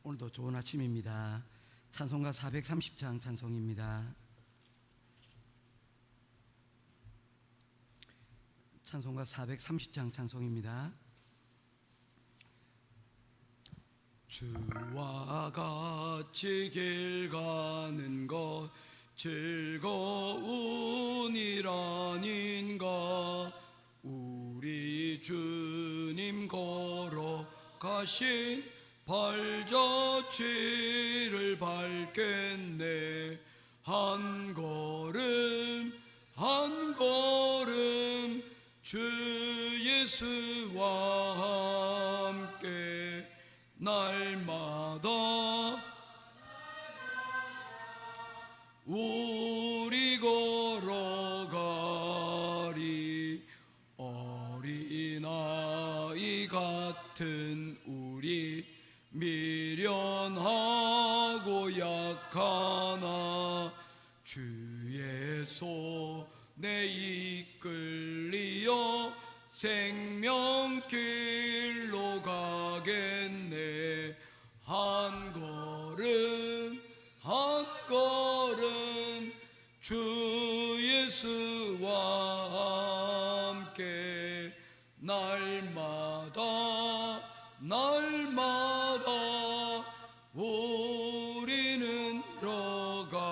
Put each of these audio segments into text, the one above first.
오늘도 좋은 아침입니다. 찬송가 430장 찬송입니다. 찬송가 430장 찬송입니다. 주와 같이 길 가는 것 즐거운 일 아닌가. 우리 주님 걸어가신 발자취를 밟겠네. 한 걸음 한 걸음 주 예수와 함께 날마다 우리 걸어가리. 어린아이 같은 우리 미련하고 약하나 주의 손에 이끌리어 생명길로 가겠네. 한 걸음 한 걸음 주 예수와 함께 날마다 우리는 걸어가리.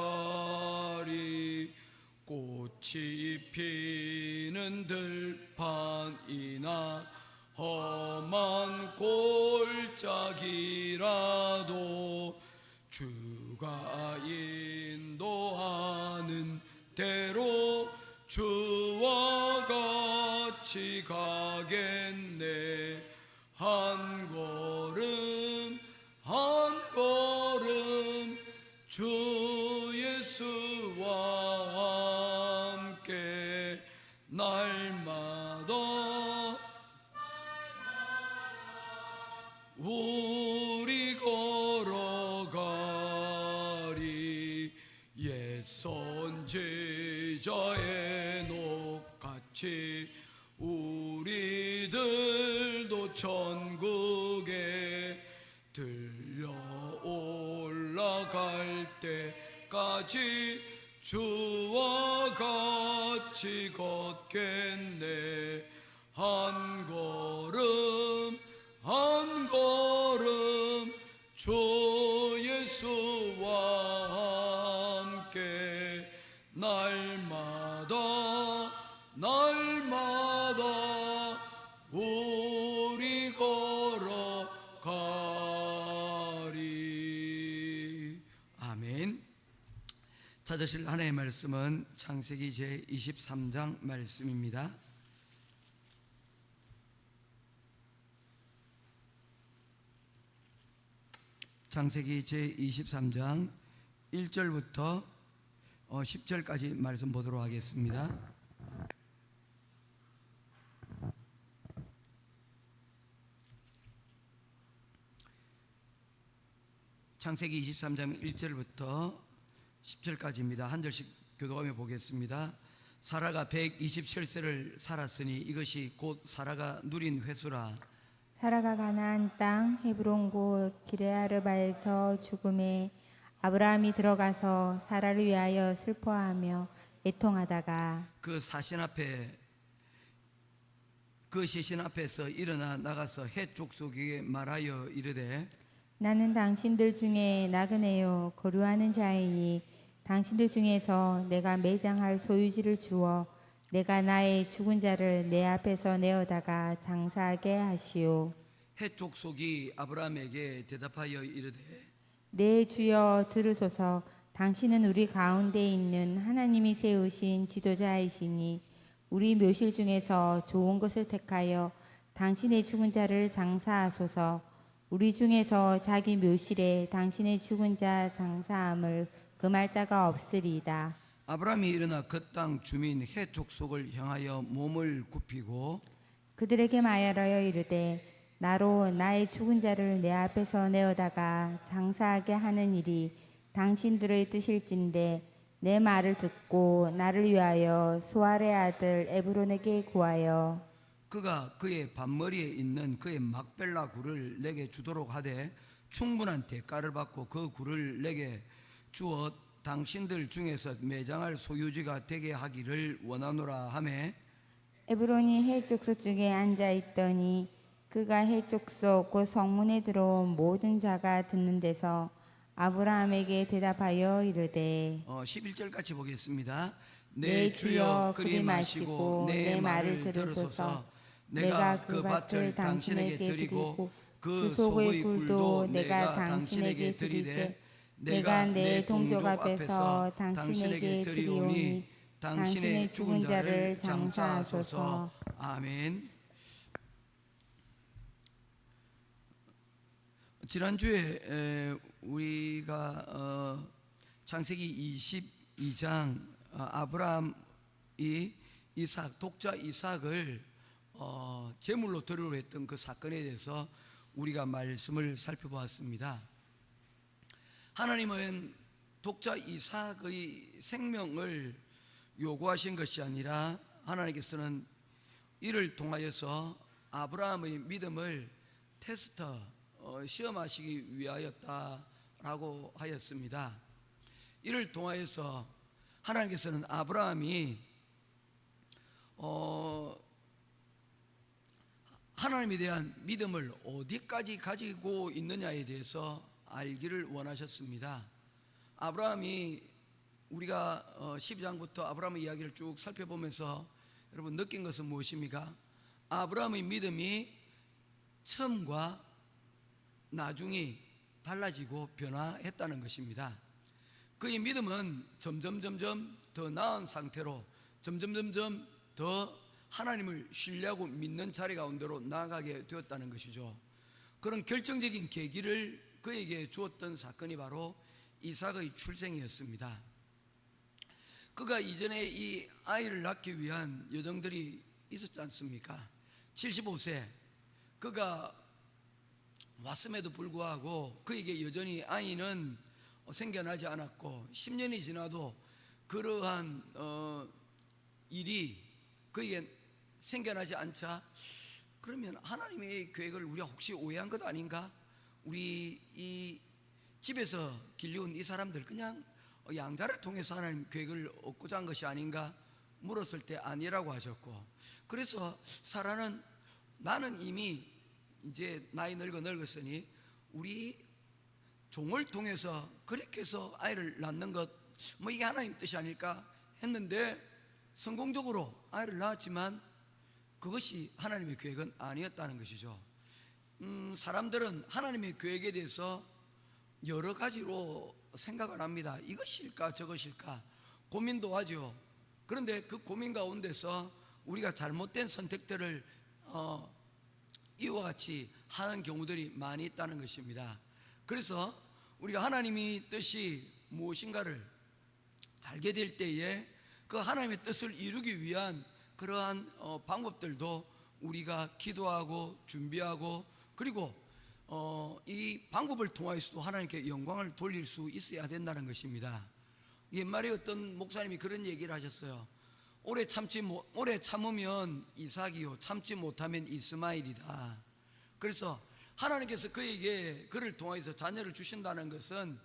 꽃이 피는 들판이나 험한 골짜기라도 주가 인도하는 대로 주와 같이 가겠네. 한 걸음 한 걸음 주 예수와 함께 날마다 우리 걸어가리. 옛 선지자의 녹같이 우리들도 천국에 들려 올라갈 때까지 주와 같이 걷겠네. 한 걸음 한 걸음 주 예수와 함께 날마다 우리 걸어가리. 아멘. 찾으실 하나님의 말씀은 창세기 제23장 말씀입니다. 창세기 제23장 1절부터 10절까지 말씀 보도록 하겠습니다. 창세기 23장 1절부터 10절까지입니다. 한 절씩 교독하며 보겠습니다. 사라가 127세를 살았으니 이것이 곧 사라가 누린 회수라. 사라가 가나안 땅 헤브론 곧 기레아르바에서 죽음에 아브라함이 들어가서 사라를 위하여 슬퍼하며 애통하다가 그 시신 앞에서 일어나 나가서 헷 족속에게 말하여 이르되 나는 당신들 중에 나그네요 거류하는 자이니 당신들 중에서 내가 매장할 소유지를 주어 내가 나의 죽은 자를 내 앞에서 내어다가 장사하게 하시오. 헷 족속이 아브라함에게 대답하여 이르되 네 주여 들으소서. 당신은 우리 가운데 있는 하나님이 세우신 지도자이시니 우리 묘실 중에서 좋은 것을 택하여 당신의 죽은 자를 장사하소서. 우리 중에서 자기 묘실에 당신의 죽은 자 장사함을 금할 자가 없으리이다. 아브라함이 일어나 그 땅 주민 헷 족속을 향하여 몸을 굽히고 그들에게 말하여 이르되 나로 나의 죽은 자를 내 앞에서 내어다가 장사하게 하는 일이 당신들의 뜻일진데 내 말을 듣고 나를 위하여 소알의 아들 에브론에게 구하여 그가 그의 반머리에 있는 그의 막벨라 굴을 내게 주도록 하되 충분한 대가를 받고 그 굴을 내게 주어 당신들 중에서 매장할 소유지가 되게 하기를 원하노라 하매 에브론이 헷 족속 중에 앉아 있더니 그가 헷 족속 곧 성문에 들어온 모든 자가 듣는 데서 아브라함에게 대답하여 이르되 11절 같이 보겠습니다. 내 내 주여 그리 그리 마시고 내 말을 들으소서. 내가 그 밭을 당신에게 드리고 그 속의 굴도 내가 당신에게 드리되 내가 내 동족 앞에서 당신에게 드리오니 당신의 죽은 자를 장사하소서. 아멘. 지난주에 우리가 창세기 22장 아브라함이 이삭 독자 이삭을 제물로 드리려 했던 그 사건에 대해서 우리가 말씀을 살펴보았습니다. 하나님은 독자 이삭의 생명을 요구하신 것이 아니라 하나님께서는 이를 통하여서 아브라함의 믿음을 시험하시기 위하였다라고 하였습니다. 이를 통하여서 하나님께서는 아브라함이 하나님에 대한 믿음을 어디까지 가지고 있느냐에 대해서 알기를 원하셨습니다. 아브라함이 우리가 12장부터 아브라함의 이야기를 쭉 살펴보면서 여러분 느낀 것은 무엇입니까? 아브라함의 믿음이 처음과 나중이 달라지고 변화했다는 것입니다. 그의 믿음은 점점 더 나은 상태로 점점 더 하나님을 신뢰하고 믿는 자리 가운데로 나아가게 되었다는 것이죠. 그런 결정적인 계기를 그에게 주었던 사건이 바로 이삭의 출생이었습니다. 그가 이전에 이 아이를 낳기 위한 여정들이 있었지 않습니까? 75세 그가 왔음에도 불구하고 그에게 여전히 아이는 생겨나지 않았고 10년이 지나도 그러한 일이 그에게 생겨나지 않자 그러면 하나님의 계획을 우리가 혹시 오해한 것 아닌가? 우리 이 집에서 길러온 이 사람들 그냥 양자를 통해서 하나님 계획을 얻고자 한 것이 아닌가 물었을 때 아니라고 하셨고, 그래서 사라는 나는 이미 이제 나이 늙었으니 우리 종을 통해서 그렇게 해서 아이를 낳는 것 이게 하나님 뜻이 아닐까 했는데 성공적으로 아이를 낳았지만 그것이 하나님의 계획은 아니었다는 것이죠. 사람들은 하나님의 계획에 대해서 여러 가지로 생각을 합니다. 이것일까 저것일까 고민도 하죠. 그런데 그 고민 가운데서 우리가 잘못된 선택들을 이와 같이 하는 경우들이 많이 있다는 것입니다. 그래서 우리가 하나님의 뜻이 무엇인가를 알게 될 때에 그 하나님의 뜻을 이루기 위한 그러한 방법들도 우리가 기도하고 준비하고 그리고 이 방법을 통하여서도 하나님께 영광을 돌릴 수 있어야 된다는 것입니다. 옛말에 어떤 목사님이 그런 얘기를 하셨어요. 오래 참으면 이삭이요 참지 못하면 이스마엘이다. 그래서 하나님께서 그에게 그를 통해서 자녀를 주신다는 것은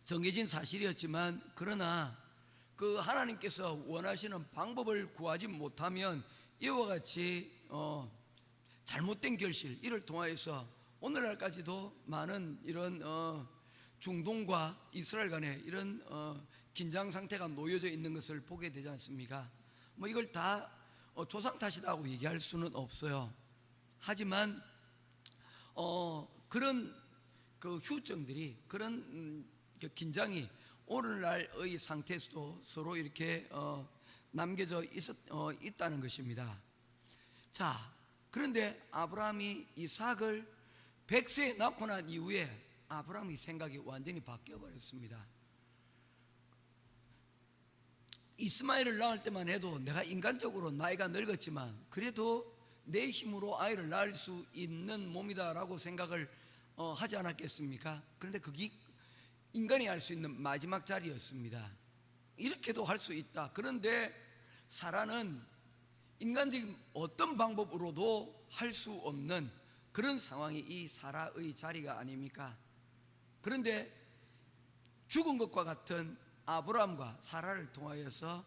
정해진 사실이었지만 그러나 그 하나님께서 원하시는 방법을 구하지 못하면 이와 같이 잘못된 결실 이를 통하여서 오늘날까지도 많은 이런 중동과 이스라엘 간에 이런 긴장 상태가 놓여져 있는 것을 보게 되지 않습니까? 이걸 다 조상 탓이라고 얘기할 수는 없어요. 하지만 그런 그 휴증들이 그런 긴장이 오늘날의 상태에서도 서로 이렇게 남겨져 있다는 것입니다. 자, 그런데 아브라함이 이삭을 100세에 낳고 난 이후에 아브라함의 생각이 완전히 바뀌어 버렸습니다. 이스마엘을 낳을 때만 해도 내가 인간적으로 나이가 늙었지만 그래도 내 힘으로 아이를 낳을 수 있는 몸이다라고 생각을 하지 않았겠습니까? 그런데 그게 인간이 할 수 있는 마지막 자리였습니다. 이렇게도 할 수 있다. 그런데 사라는 인간적인 어떤 방법으로도 할 수 없는 그런 상황이 이 사라의 자리가 아닙니까? 그런데 죽은 것과 같은 아브라함과 사라를 통하여서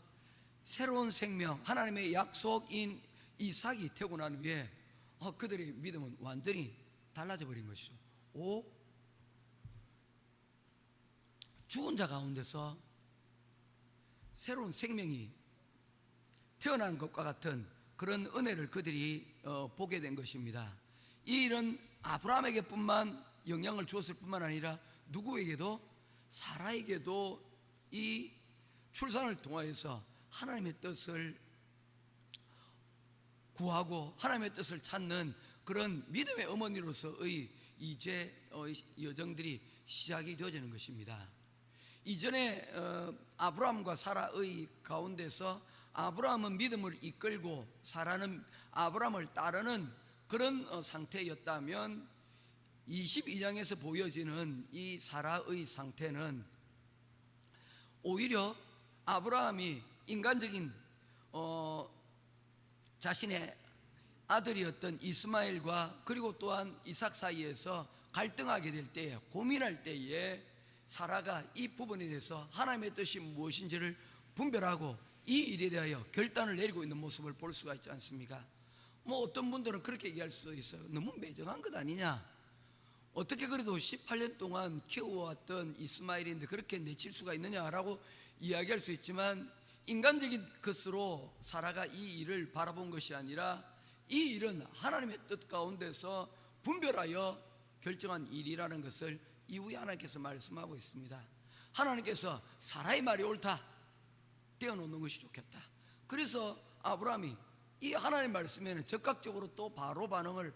새로운 생명, 하나님의 약속인 이삭이 태어난 후에 그들의 믿음은 완전히 달라져 버린 것이죠. 죽은 자 가운데서 새로운 생명이 태어난 것과 같은 그런 은혜를 그들이 보게 된 것입니다. 이 일은 아브라함에게 뿐만 영향을 주었을 뿐만 아니라 누구에게도, 사라에게도 이 출산을 통하여서 하나님의 뜻을 구하고 하나님의 뜻을 찾는 그런 믿음의 어머니로서의 이제 여정들이 시작이 되어지는 것입니다. 이전에 아브라함과 사라의 가운데서 아브라함은 믿음을 이끌고 사라는 아브라함을 따르는 그런 상태였다면 22장에서 보여지는 이 사라의 상태는 오히려 아브라함이 인간적인 자신의 아들이었던 이스마엘과 그리고 또한 이삭 사이에서 갈등하게 될 때에, 고민할 때에 사라가 이 부분에 대해서 하나님의 뜻이 무엇인지를 분별하고 이 일에 대하여 결단을 내리고 있는 모습을 볼 수가 있지 않습니까? 어떤 분들은 그렇게 얘기할 수도 있어요. 너무 매정한 것 아니냐? 어떻게 그래도 18년 동안 키워왔던 이스마엘인데 그렇게 내칠 수가 있느냐라고 이야기할 수 있지만, 인간적인 것으로 사라가 이 일을 바라본 것이 아니라 이 일은 하나님의 뜻 가운데서 분별하여 결정한 일이라는 것을 이후에 하나님께서 말씀하고 있습니다. 하나님께서 사라의 말이 옳다, 떼어놓는 것이 좋겠다. 그래서 아브라함이 이 하나님의 말씀에는 적극적으로 또 바로 반응을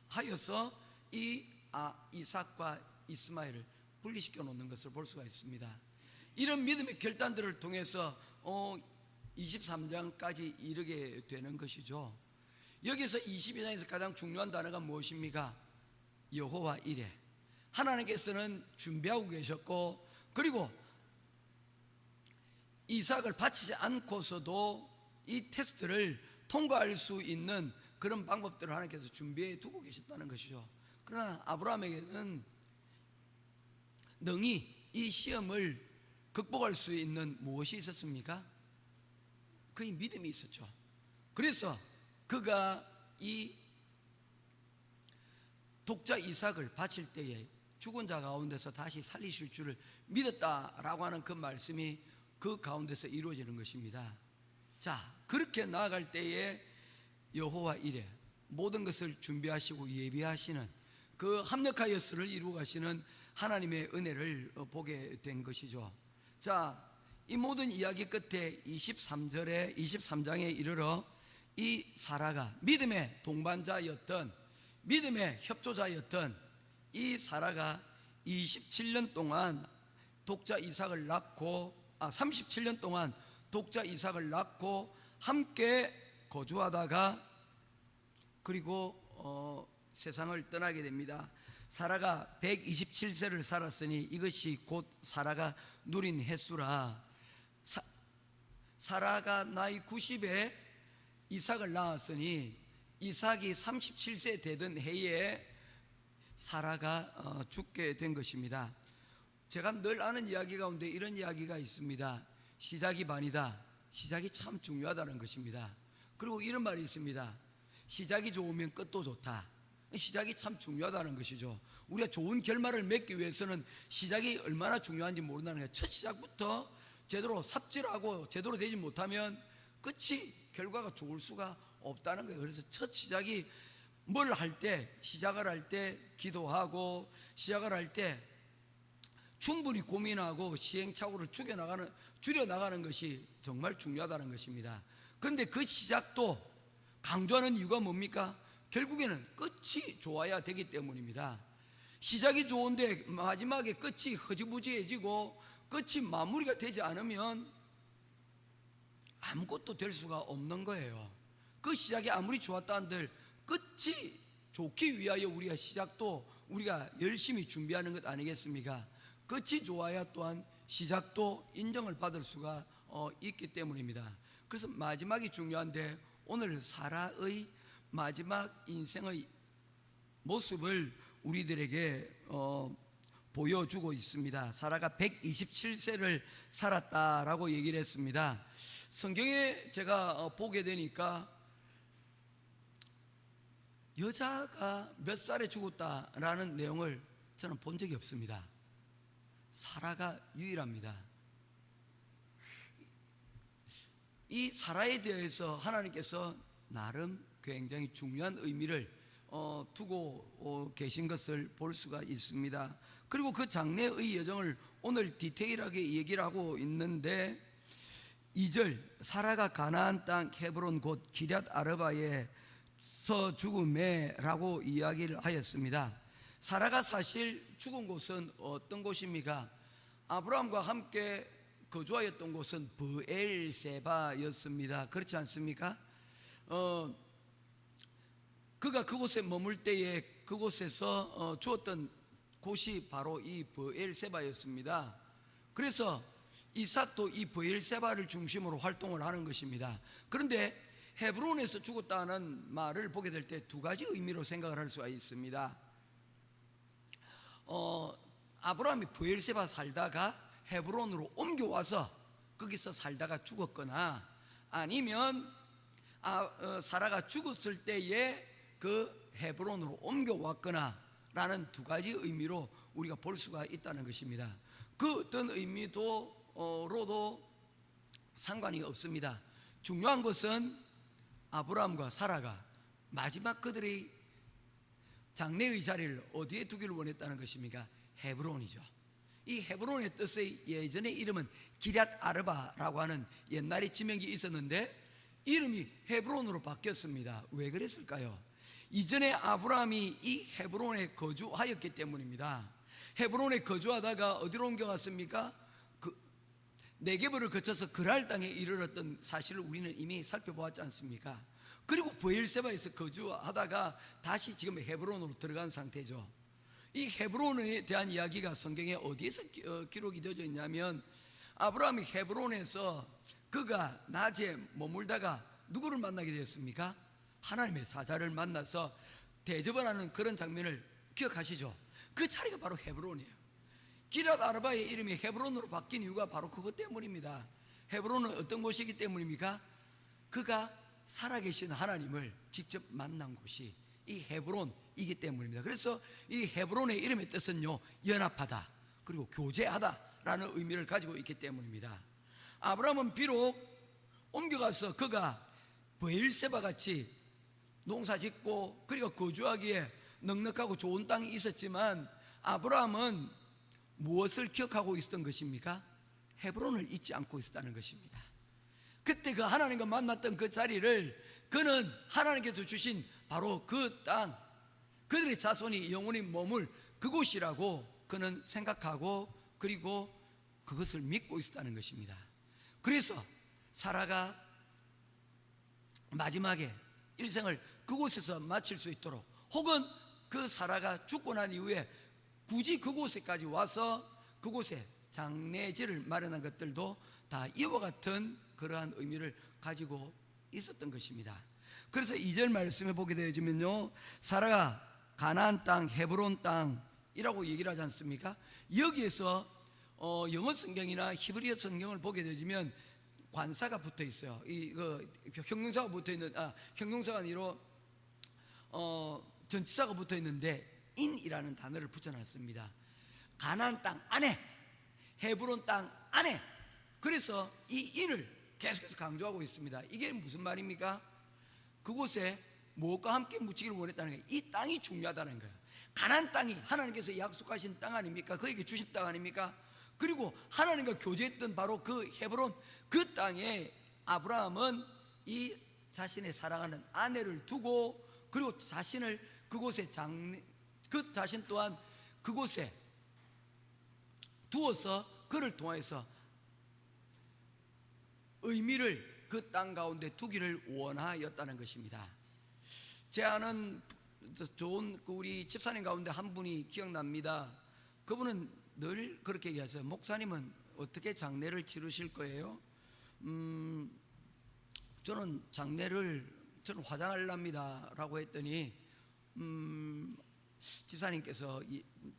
하여서 이 이삭과 이스마엘을 분리시켜 놓는 것을 볼 수가 있습니다. 이런 믿음의 결단들을 통해서 23장까지 이르게 되는 것이죠. 여기서 22장에서 가장 중요한 단어가 무엇입니까? 여호와 이레. 하나님께서는 준비하고 계셨고, 그리고 이삭을 바치지 않고서도 이 테스트를 통과할 수 있는 그런 방법들을 하나님께서 준비해 두고 계셨다는 것이죠. 그러나 아브라함에게는 능히 이 시험을 극복할 수 있는 무엇이 있었습니까? 그의 믿음이 있었죠. 그래서 그가 이 독자 이삭을 바칠 때에 죽은 자 가운데서 다시 살리실 줄을 믿었다라고 하는 그 말씀이 그 가운데서 이루어지는 것입니다. 자, 그렇게 나아갈 때에 여호와 이레, 모든 것을 준비하시고 예비하시는 그 합력하여 스를 이루어 가시는 하나님의 은혜를 보게 된 것이죠. 자, 이 모든 이야기 끝에 23장에 이르러 이 사라가 믿음의 동반자였던, 믿음의 협조자였던 이 사라가 27년 동안 독자 이삭을 낳고 37년 동안 독자 이삭을 낳고 함께 거주하다가 그리고 세상을 떠나게 됩니다. 사라가 127세를 살았으니 이것이 곧 사라가 누린 횟수라. 사라가 나이 90에 이삭을 낳았으니 이삭이 37세 되던 해에 사라가 죽게 된 것입니다. 제가 늘 아는 이야기 가운데 이런 이야기가 있습니다. 시작이 반이다. 시작이 참 중요하다는 것입니다. 그리고 이런 말이 있습니다. 시작이 좋으면 끝도 좋다. 시작이 참 중요하다는 것이죠. 우리가 좋은 결말을 맺기 위해서는 시작이 얼마나 중요한지 모른다는 거예요. 첫 시작부터 제대로 삽질하고 제대로 되지 못하면 끝이, 결과가 좋을 수가 없다는 거예요. 그래서 첫 시작이 뭘 할 때, 시작을 할 때 기도하고, 시작을 할 때 충분히 고민하고 시행착오를 줄여나가는 것이 정말 중요하다는 것입니다. 그런데 그 시작도 강조하는 이유가 뭡니까? 결국에는 끝이 좋아야 되기 때문입니다. 시작이 좋은데 마지막에 끝이 허지부지해지고 끝이 마무리가 되지 않으면 아무것도 될 수가 없는 거예요. 그 시작이 아무리 좋았다 한들 끝이 좋기 위하여 우리가 시작도 우리가 열심히 준비하는 것 아니겠습니까? 끝이 좋아야 또한 시작도 인정을 받을 수가 있기 때문입니다. 그래서 마지막이 중요한데, 오늘 사라의 마지막 인생의 모습을 우리들에게 보여주고 있습니다. 사라가 127세를 살았다라고 얘기를 했습니다. 성경에 제가 보게 되니까 여자가 몇 살에 죽었다라는 내용을 저는 본 적이 없습니다. 사라가 유일합니다. 이 사라에 대해서 하나님께서 나름 굉장히 중요한 의미를 두고 계신 것을 볼 수가 있습니다. 그리고 그 장래의 여정을 오늘 디테일하게 얘기를 하고 있는데 2절 사라가 가나안 땅 헤브론 곧 기럇 아르바에서 죽음에 라고 이야기를 하였습니다. 사라가 사실 죽은 곳은 어떤 곳입니까? 아브라함과 함께 거주하였던 곳은 브엘세바였습니다. 그렇지 않습니까? 그가 그곳에 머물 때에 그곳에서 주었던 곳이 바로 이 브엘세바였습니다. 그래서 이삭도 이 브엘세바를 중심으로 활동을 하는 것입니다. 그런데 헤브론에서 죽었다는 말을 보게 될 때 두 가지 의미로 생각을 할 수가 있습니다. 아브라함이 브엘세바 살다가 헤브론으로 옮겨와서 거기서 살다가 죽었거나, 아니면 사라가 죽었을 때에 그 헤브론으로 옮겨왔거나 라는 두 가지 의미로 우리가 볼 수가 있다는 것입니다. 그 어떤 의미로도 상관이 없습니다. 중요한 것은 아브라함과 사라가 마지막 그들의 장래의 자리를 어디에 두기를 원했다는 것입니까? 헤브론이죠. 이 헤브론의 뜻의 예전의 이름은 기럇 아르바라고 하는 옛날에 지명이 있었는데 이름이 헤브론으로 바뀌었습니다. 왜 그랬을까요? 이전에 아브라함이 이 헤브론에 거주하였기 때문입니다. 헤브론에 거주하다가 어디로 옮겨갔습니까? 네게브를 거쳐서 그랄 땅에 이르렀던 사실을 우리는 이미 살펴보았지 않습니까? 그리고 브엘세바에서 거주하다가 다시 지금 헤브론으로 들어간 상태죠. 이 헤브론에 대한 이야기가 성경에 어디에서 기록이 되어져 있냐면, 아브라함이 헤브론에서 그가 낮에 머물다가 누구를 만나게 되었습니까? 하나님의 사자를 만나서 대접을 하는 그런 장면을 기억하시죠? 그 자리가 바로 헤브론이에요. 기럇 아르바의 이름이 헤브론으로 바뀐 이유가 바로 그것 때문입니다. 헤브론은 어떤 곳이기 때문입니까? 그가 살아계신 하나님을 직접 만난 곳이 이 헤브론이기 때문입니다. 그래서 이 헤브론의 이름의 뜻은요, 연합하다 그리고 교제하다라는 의미를 가지고 있기 때문입니다. 아브라함은 비록 옮겨가서 그가 브엘세바 같이 농사짓고 그리고 거주하기에 넉넉하고 좋은 땅이 있었지만, 아브라함은 무엇을 기억하고 있었던 것입니까? 헤브론을 잊지 않고 있었다는 것입니다. 그때 그 하나님과 만났던 그 자리를 그는 하나님께서 주신 바로 그 땅, 그들의 자손이 영원히 머물 그곳이라고 그는 생각하고 그리고 그것을 믿고 있었다는 것입니다. 그래서 사라가 마지막에 일생을 그곳에서 마칠 수 있도록, 혹은 그 사라가 죽고 난 이후에 굳이 그곳에까지 와서 그곳에 장례지를 마련한 것들도 다 이와 같은 그러한 의미를 가지고 있었던 것입니다. 그래서 2절 말씀에 보게 되어지면요, 사라가 가나안 땅 헤브론 땅이라고 얘기를 하지 않습니까? 여기에서 영어 성경이나 히브리어 성경을 보게 되어지면 관사가 붙어 있어요. 형용사가 붙어 있는, 형용사가 아니라 전치사가 붙어 있는데 인이라는 단어를 붙여놨습니다. 가나안 땅 안에, 헤브론 땅 안에. 그래서 이 인을 계속해서 강조하고 있습니다. 이게 무슨 말입니까? 그곳에 무엇과 함께 묻히기를 원했다는 거예요. 이 땅이 중요하다는 거예요. 가나안 땅이 하나님께서 약속하신 땅 아닙니까? 그에게 주신 땅 아닙니까? 그리고 하나님과 교제했던 바로 그 헤브론, 그 땅에 아브라함은 이 자신의 사랑하는 아내를 두고, 그리고 자신을 그곳에 그 자신 또한 그곳에 두어서 그를 통해서 의미를 그 땅 가운데 두기를 원하였다는 것입니다. 제 아는 좋은 우리 집사님 가운데 한 분이 기억납니다. 그분은 늘 그렇게 얘기하세요. 목사님은 어떻게 장례를 치르실 거예요? 저는 장례를 화장하랍니다 라고 했더니 집사님께서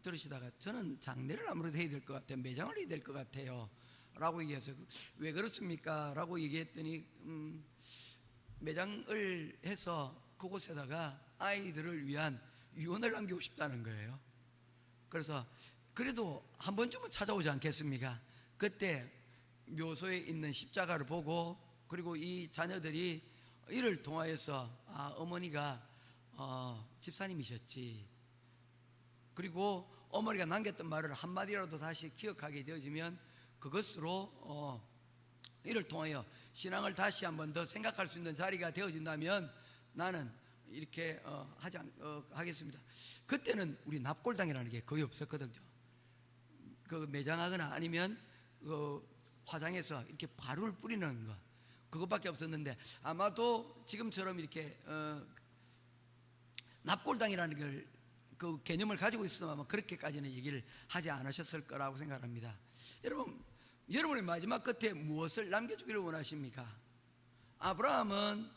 들으시다가 저는 장례를 아무래도 해야 될 것 같아요. 매장을 해야 될 것 같아요 라고 얘기해서 왜 그렇습니까? 라고 얘기했더니 매장을 해서 그곳에다가 아이들을 위한 유언을 남기고 싶다는 거예요. 그래서 그래도 한 번쯤은 찾아오지 않겠습니까? 그때 묘소에 있는 십자가를 보고 그리고 이 자녀들이 이를 통하여서 어머니가 집사님이셨지, 그리고 어머니가 남겼던 말을 한마디라도 다시 기억하게 되어지면 그것으로 이를 통하여 신앙을 다시 한 번 더 생각할 수 있는 자리가 되어진다면 나는 이렇게 하겠습니다. 그때는 우리 납골당이라는 게 거의 없었거든요. 그 매장하거나 아니면 그 화장해서 이렇게 가루를 뿌리는 거, 그것밖에 없었는데 아마도 지금처럼 이렇게 납골당이라는 걸 그 개념을 가지고 있으면 아마 그렇게까지는 얘기를 하지 않으셨을 거라고 생각합니다. 여러분의 마지막 끝에 무엇을 남겨주기를 원하십니까? 아브라함은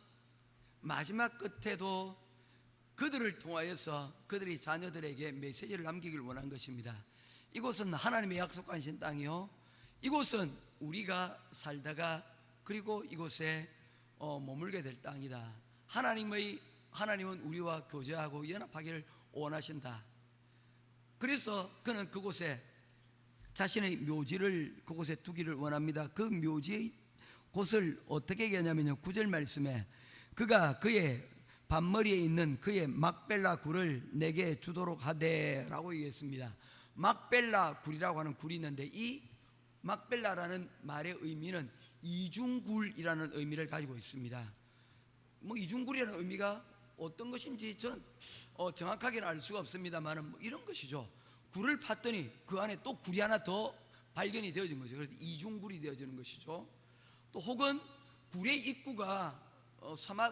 마지막 끝에도 그들을 통하여서 그들의 자녀들에게 메시지를 남기기를 원한 것입니다. 이곳은 하나님의 약속하신 땅이요, 이곳은 우리가 살다가 그리고 이곳에 머물게 될 땅이다. 하나님은 우리와 교제하고 연합하기를 원하신다. 그래서 그는 그곳에 자신의 묘지를 그곳에 두기를 원합니다. 그 묘지의 곳을 어떻게 얘기하냐면요, 9절 말씀에 그가 그의 반머리에 있는 그의 막벨라 굴을 내게 주도록 하되 라고 얘기했습니다. 막벨라 굴이라고 하는 굴이 있는데 이 막벨라라는 말의 의미는 이중굴이라는 의미를 가지고 있습니다. 이중굴이라는 의미가 어떤 것인지 저는 정확하게는 알 수가 없습니다만 이런 것이죠. 굴을 팠더니 그 안에 또 굴이 하나 더 발견이 되어진 거죠. 그래서 이중굴이 되어지는 것이죠. 또 혹은 굴의 입구가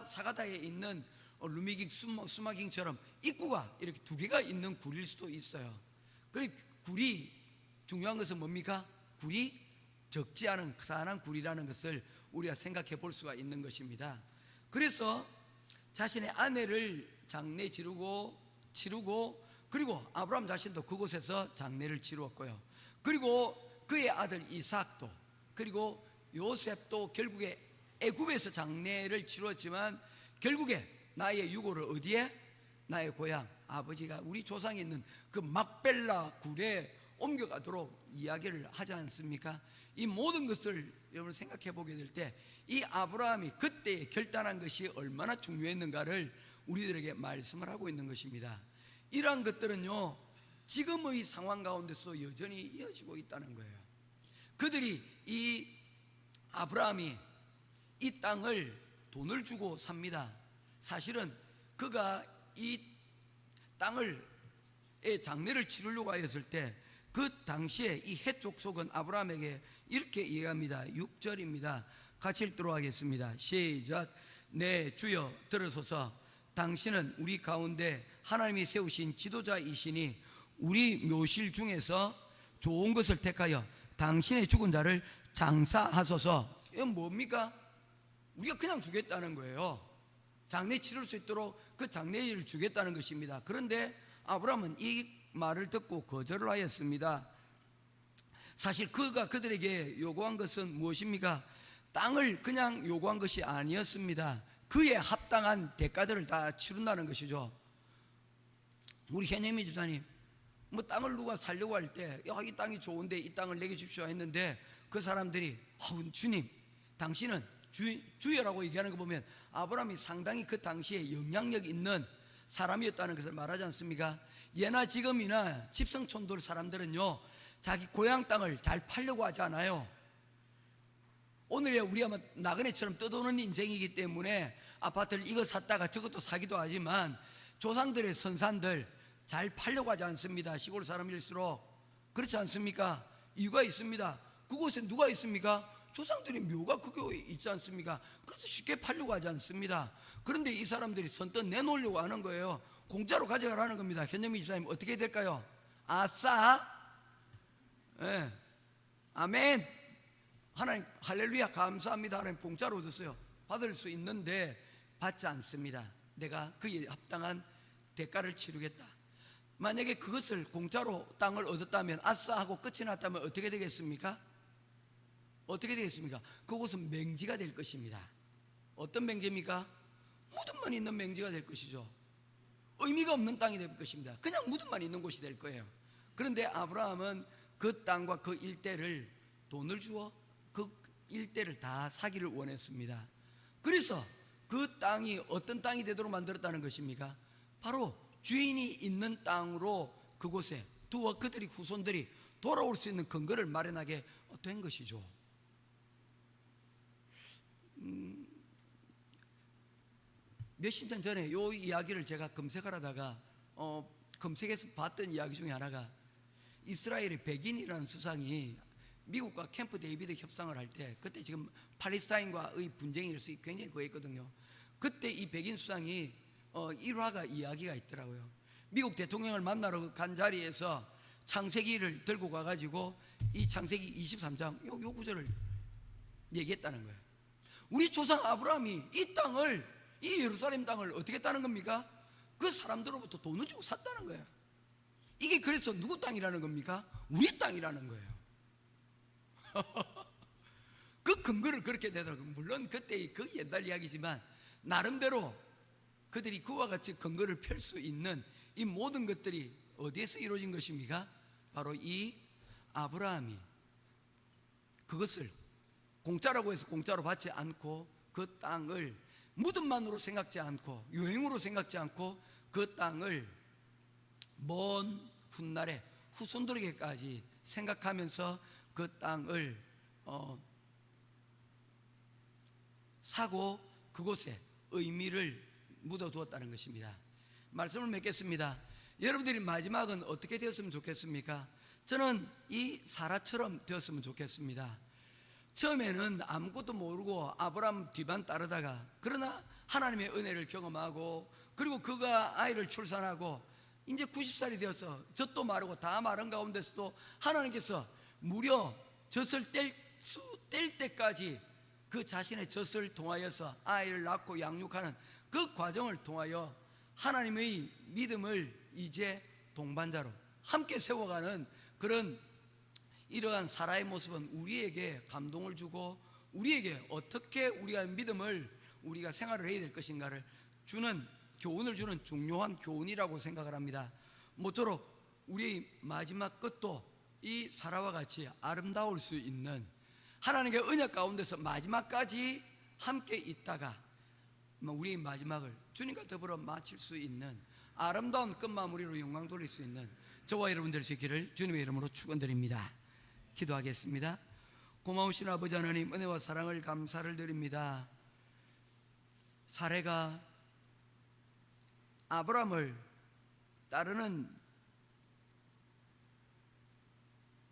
사가다에 있는 루미깅 수마깅처럼 입구가 이렇게 두 개가 있는 굴일 수도 있어요. 그 굴이 중요한 것은 뭡니까? 굴이 적지 않은 크다란 굴이라는 것을 우리가 생각해 볼 수가 있는 것입니다. 그래서 자신의 아내를 장례 치르고 그리고 아브라함 자신도 그곳에서 장례를 치루었고요. 그리고 그의 아들 이삭도 그리고 요셉도 결국에 애굽에서 장례를 치루었지만 결국에 나의 유고를 어디에? 나의 고향 아버지가 우리 조상이 있는 그 막벨라 굴에 옮겨가도록 이야기를 하지 않습니까? 이 모든 것을 여러분 생각해 보게 될 때 이 아브라함이 그때 결단한 것이 얼마나 중요했는가를 우리들에게 말씀을 하고 있는 것입니다. 이러한 것들은요 지금의 상황 가운데서 여전히 이어지고 있다는 거예요. 그들이 이 아브라함이 이 땅을 돈을 주고 삽니다. 사실은 그가 이 땅을 장례를 치르려고 하였을 때 그 당시에 이 헷 족속은 아브라함에게 이렇게 얘기합니다. 6절입니다. 같이 읽도록 하겠습니다. 시작. 네 주여 들으소서. 당신은 우리 가운데 하나님이 세우신 지도자이시니 우리 묘실 중에서 좋은 것을 택하여 당신의 죽은 자를 장사하소서. 이건 뭡니까? 우리가 그냥 주겠다는 거예요. 장례 치를 수 있도록 그 장례를 주겠다는 것입니다. 그런데 아브라함은 이 말을 듣고 거절을 하였습니다. 사실 그가 그들에게 요구한 것은 무엇입니까? 땅을 그냥 요구한 것이 아니었습니다. 그에 합당한 대가들을 다 치른다는 것이죠. 우리 현혜미 주사님 땅을 누가 살려고 할 때 이 땅이 좋은데 이 땅을 내게 주십시오 했는데 그 사람들이 주님 당신은 주여라고 얘기하는 거 보면 아브라함이 상당히 그 당시에 영향력 있는 사람이었다는 것을 말하지 않습니까? 예나 지금이나 집성촌돌 사람들은요 자기 고향 땅을 잘 팔려고 하지 않아요. 오늘의 우리가 나그네처럼 떠도는 인생이기 때문에 아파트를 이거 샀다가 저것도 사기도 하지만 조상들의 선산들 잘 팔려고 하지 않습니다. 시골 사람일수록. 그렇지 않습니까? 이유가 있습니다. 그곳에 누가 있습니까? 조상들의 묘가 그게 있지 않습니까? 그래서 쉽게 팔려고 하지 않습니다. 그런데 이 사람들이 선뜻 내놓으려고 하는 거예요. 공짜로 가져가라는 겁니다. 현영미 집사님 어떻게 될까요? 아싸, 네. 아멘. 하나님 할렐루야 감사합니다. 하나님 공짜로 얻었어요. 받을 수 있는데 받지 않습니다. 내가 그에 합당한 대가를 치르겠다. 만약에 그것을 공짜로 땅을 얻었다면 아싸 하고 끝이 났다면 어떻게 되겠습니까? 어떻게 되겠습니까? 그곳은 맹지가 될 것입니다. 어떤 맹지입니까? 무덤만 있는 맹지가 될 것이죠. 의미가 없는 땅이 될 것입니다. 그냥 무덤만 있는 곳이 될 거예요. 그런데 아브라함은 그 땅과 그 일대를 돈을 주어 그 일대를 다 사기를 원했습니다. 그래서 그 땅이 어떤 땅이 되도록 만들었다는 것입니까? 바로 주인이 있는 땅으로 그곳에 두어 그들이 후손들이 돌아올 수 있는 근거를 마련하게 된 것이죠. 몇십 년 전에 이 이야기를 제가 검색을 하다가 검색해서 봤던 이야기 중에 하나가, 이스라엘의 백인이라는 수상이 미국과 캠프 데이비드 협상을 할 때, 그때 지금 팔레스타인과의 분쟁이 굉장히 거했거든요. 그때 이 백인 수상이 일화가 이야기가 있더라고요. 미국 대통령을 만나러 간 자리에서 창세기를 들고 가가지고 이 창세기 23장 요 구절을 얘기했다는 거예요. 우리 조상 아브라함이 이 땅을, 이 예루살렘 땅을 어떻게 했다는 겁니까? 그 사람들로부터 돈을 주고 샀다는 거예요. 이게 그래서 누구 땅이라는 겁니까? 우리 땅이라는 거예요. 그 근거를 그렇게 되더라고요. 물론 그때의 그 옛날 이야기지만 나름대로 그들이 그와 같이 근거를 펼 수 있는 이 모든 것들이 어디에서 이루어진 것입니까? 바로 이 아브라함이 그것을 공짜라고 해서 공짜로 받지 않고 그 땅을 무덤만으로 생각지 않고 유행으로 생각지 않고 그 땅을 먼 훗날에 후손들에게까지 생각하면서 그 땅을 사고 그곳에 의미를 묻어두었다는 것입니다. 말씀을 맺겠습니다. 여러분들이 마지막은 어떻게 되었으면 좋겠습니까? 저는 이 사라처럼 되었으면 좋겠습니다. 처음에는 아무것도 모르고 아브라함 뒤만 따르다가, 그러나 하나님의 은혜를 경험하고, 그리고 그가 아이를 출산하고 이제 90살이 되어서 젖도 마르고 다 마른 가운데서도 하나님께서 무려 젖을 뗄 때까지 그 자신의 젖을 통하여서 아이를 낳고 양육하는 그 과정을 통하여 하나님의 믿음을 이제 동반자로 함께 세워가는 그런 이러한 사라의 모습은 우리에게 감동을 주고, 우리에게 어떻게 우리가 믿음을 우리가 생활을 해야 될 것인가를 주는, 교훈을 주는 중요한 교훈이라고 생각을 합니다. 모쪼록 우리의 마지막 끝도 이 사라와 같이 아름다울 수 있는, 하나님의 은혜 가운데서 마지막까지 함께 있다가 우리의 마지막을 주님과 더불어 마칠 수 있는 아름다운 끝마무리로 영광 돌릴 수 있는 저와 여러분 될 수 있기를 주님의 이름으로 축원드립니다. 기도하겠습니다. 고마우신 아버지 하나님, 은혜와 사랑을 감사를 드립니다. 사레가 아브라함을 따르는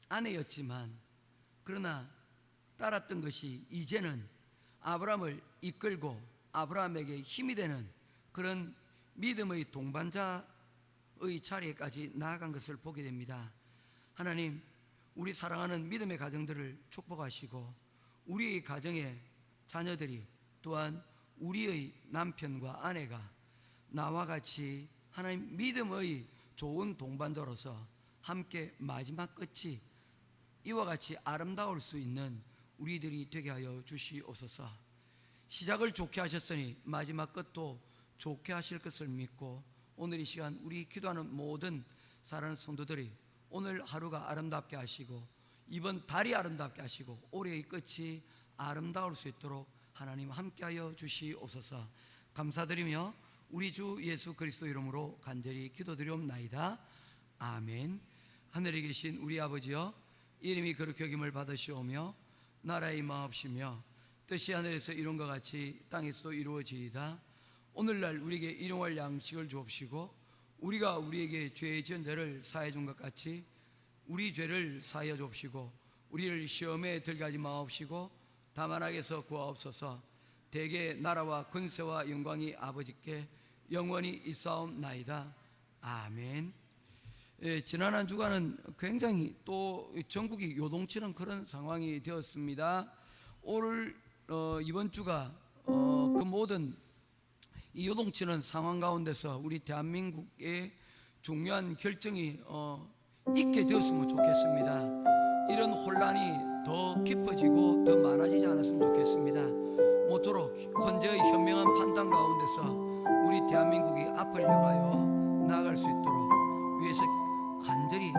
아내였지만, 그러나 따랐던 것이 이제는 아브라함을 이끌고 아브라함에게 힘이 되는 그런 믿음의 동반자의 자리에까지 나아간 것을 보게 됩니다. 하나님, 우리 사랑하는 믿음의 가정들을 축복하시고, 우리의 가정의 자녀들이 또한 우리의 남편과 아내가 나와 같이 하나님 믿음의 좋은 동반자로서 함께 마지막 끝이 이와 같이 아름다울 수 있는 우리들이 되게 하여 주시옵소서. 시작을 좋게 하셨으니 마지막 끝도 좋게 하실 것을 믿고, 오늘 이 시간 우리 기도하는 모든 사랑하는 성도들이 오늘 하루가 아름답게 하시고, 이번 달이 아름답게 하시고, 올해의 끝이 아름다울 수 있도록 하나님 함께하여 주시옵소서. 감사드리며 우리 주 예수 그리스도 이름으로 간절히 기도드리옵나이다. 아멘. 하늘에 계신 우리 아버지여, 이름이 거룩히 여김을 받으시오며 나라의 마옵시며 뜻이 하늘에서 이룬 것 같이 땅에서도 이루어지이다. 오늘날 우리에게 일용할 양식을 주옵시고, 우리가 우리에게 죄 지은 죄를 사해 준 것 같이 우리 죄를 사하여 주옵시고, 우리를 시험에 들게 하지 마옵시고 다만 악에서 구하옵소서. 대개 나라와 권세와 영광이 아버지께 영원히 있사옵나이다. 아멘. 지난 한 주간은 굉장히 또 전국이 요동치는 그런 상황이 되었습니다. 오늘 이번 주가 그 모든 이 요동치는 상황 가운데서 우리 대한민국의 중요한 결정이 있게 되었으면 좋겠습니다. 이런 혼란이 더 깊어지고 더 많아지지 않았으면 좋겠습니다. 모쪼록 현재의 현명한 판단 가운데서 우리 대한민국이 앞을 향하여 나아갈 수 있도록 위해서 간절히